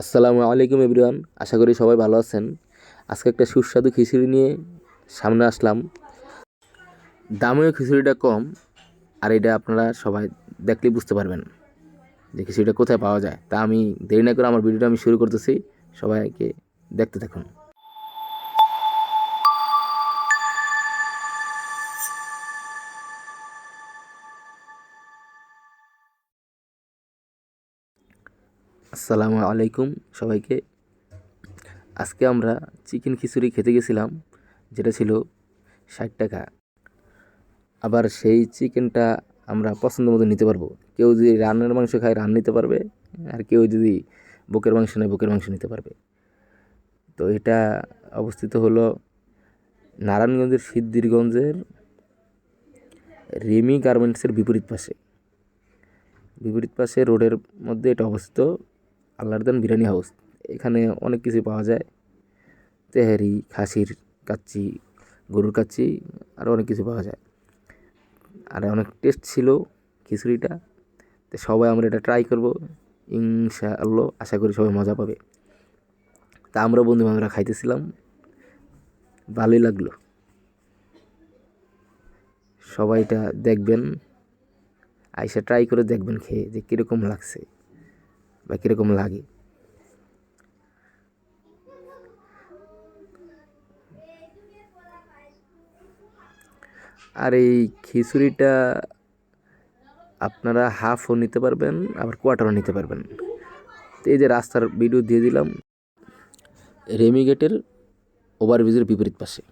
আসসালামু আলাইকুম এভরিওয়ান, আশা করি সবাই ভালো আছেন। আজকে একটা সুস্বাদু খিচুড়ি নিয়ে সামনে আসলাম। দামেও খিচুড়িটা কম, আর এটা আপনারা সবাই দেখলেই বুঝতে পারবেন যে খিচুড়িটা কোথায় পাওয়া যায়। তা আমি দেরি না করে আমার ভিডিওটা আমি শুরু করতেছি, সবাইকে দেখতে থাকুন। আসসালামু আলাইকুম সবাইকে। আজকে আমরা চিকেন খিচুড়ি খেতে গেছিলাম, যেটা ছিল 60 টাকা। আবার সেই চিকেনটা আমরা পছন্দ মতো নিতে পারবো। কেউ যদি রানের মাংস খায় রান নিতে পারবে, আর কেউ যদি বুকের মাংস নেয় বুকের মাংস নিতে পারবে। তো এটা অবস্থিত হলো নারায়ণগঞ্জের সিদ্ধিরগঞ্জের রেমি গার্মেন্টসের বিপরীত পাশে রোডের মধ্যে এটা অবস্থিত। আল্লাহরদান বিরিয়ানি হাউস। এখানে অনেক কিছু পাওয়া যায়, তেহারি, খাসির কাচ্চি, গরুর কাচ্চি, আরও অনেক কিছু পাওয়া যায়। আর অনেক টেস্ট ছিল খিচুড়িটা। তো সবাই আমরা এটা ট্রাই করব ইনশাআল্লাহ, আশা করি সবাই মজা পাবে। তা আমরা বন্ধু বান্ধবরা খাইতেছিলাম, ভালোই লাগলো। সবাই এটা দেখবেন, আইসা ট্রাই করে দেখবেন খেয়ে যে কীরকম লাগছে বা কীরকম লাগে। আর এই খিচুড়িটা আপনারা হাফও নিতে পারবেন, আবার কোয়ার্টারও নিতে পারবেন। তো এই যে রাস্তার ভিডিও দিয়ে দিলাম, রেমি গেটের ওভারব্রিজের বিপরীত পাশে।